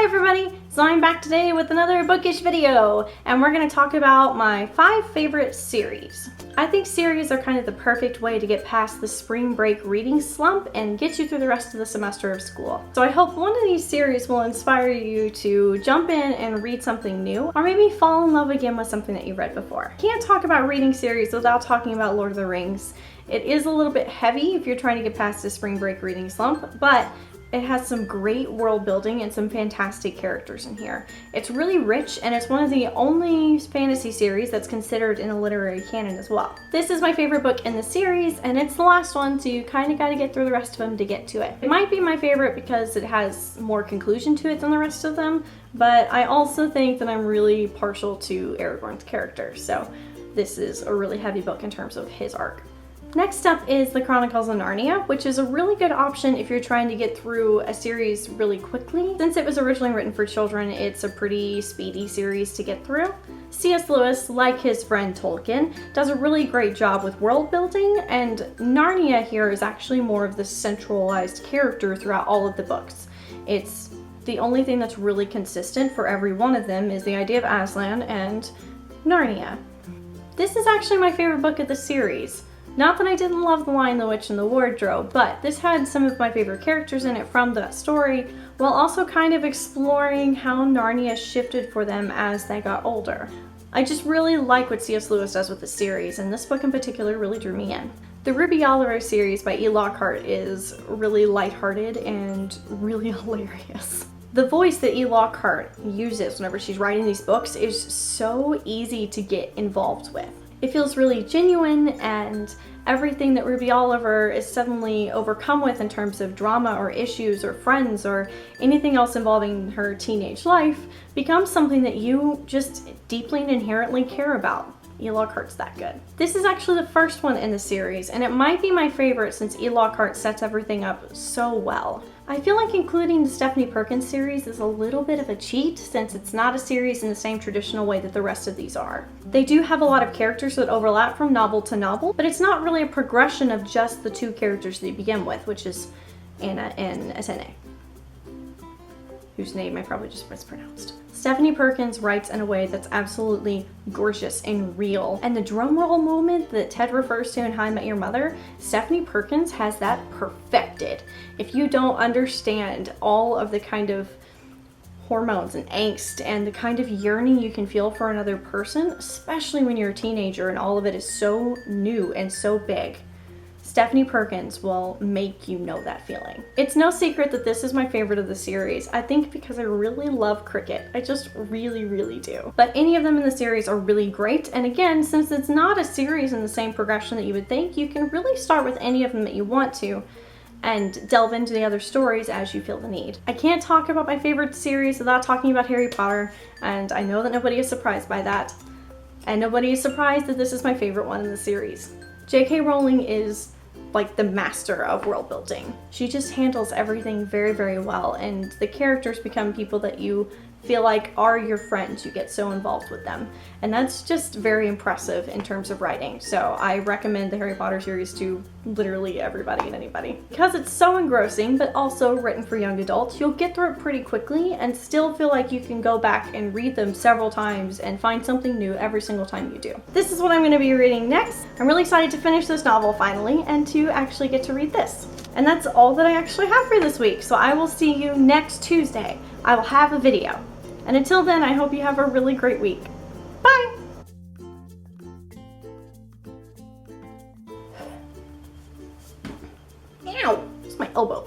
Hi everybody! So I'm back today with another bookish video, and we're going to talk about my 5 favorite series. I think series are kind of the perfect way to get past the spring break reading slump and get you through the rest of the semester of school. So I hope one of these series will inspire you to jump in and read something new, or maybe fall in love again with something that you've read before. Can't talk about reading series without talking about Lord of the Rings. It is a little bit heavy if you're trying to get past the spring break reading slump, but it has some great world building and some fantastic characters in here. It's really rich, and it's one of the only fantasy series that's considered in a literary canon as well. This is my favorite book in the series, and it's the last one, so you kind of got to get through the rest of them to get to it. It might be my favorite because it has more conclusion to it than the rest of them, but I also think that I'm really partial to Aragorn's character, so this is a really heavy book in terms of his arc. Next up is the Chronicles of Narnia, which is a really good option if you're trying to get through a series really quickly. Since it was originally written for children, it's a pretty speedy series to get through. C.S. Lewis, like his friend Tolkien, does a really great job with world building, and Narnia here is actually more of the centralized character throughout all of the books. It's the only thing that's really consistent for every one of them is the idea of Aslan and Narnia. This is actually my favorite book of the series. Not that I didn't love The Lion, the Witch, and the Wardrobe, but this had some of my favorite characters in it from that story, while also kind of exploring how Narnia shifted for them as they got older. I just really like what C.S. Lewis does with the series, and this book in particular really drew me in. The Ruby Oliver series by E. Lockhart is really lighthearted and really hilarious. The voice that E. Lockhart uses whenever she's writing these books is so easy to get involved with. It feels really genuine, and everything that Ruby Oliver is suddenly overcome with in terms of drama or issues or friends or anything else involving her teenage life becomes something that you just deeply and inherently care about. E. Lockhart's that good. This is actually the first one in the series, and it might be my favorite since E. Lockhart sets everything up so well. I feel like including the Stephanie Perkins series is a little bit of a cheat since it's not a series in the same traditional way that the rest of these are. They do have a lot of characters that overlap from novel to novel, but it's not really a progression of just the 2 characters that you begin with, which is Anna and Atene, whose name I probably just mispronounced. Stephanie Perkins writes in a way that's absolutely gorgeous and real. And the drumroll moment that Ted refers to in How I Met Your Mother, Stephanie Perkins has that perfected. If you don't understand all of the kind of hormones and angst and the kind of yearning you can feel for another person, especially when you're a teenager and all of it is so new and so big, Stephanie Perkins will make you know that feeling. It's no secret that this is my favorite of the series. I think because I really love cricket. I just really, really do. But any of them in the series are really great. And again, since it's not a series in the same progression that you would think, you can really start with any of them that you want to and delve into the other stories as you feel the need. I can't talk about my favorite series without talking about Harry Potter, and I know that nobody is surprised by that. And nobody is surprised that this is my favorite one in the series. J.K. Rowling is like the master of world building. She just handles everything very, very well, and the characters become people that you feel like are your friends. You get so involved with them, and that's just very impressive in terms of writing. So I recommend the Harry Potter series to literally everybody and anybody. Because it's so engrossing, but also written for young adults, you'll get through it pretty quickly and still feel like you can go back and read them several times and find something new every single time you do. This is what I'm going to be reading next. I'm really excited to finish this novel finally and to actually get to read this. And that's all that I actually have for this week, so I will see you next Tuesday. I will have a video. And until then, I hope you have a really great week. Bye! Ow! It's my elbow.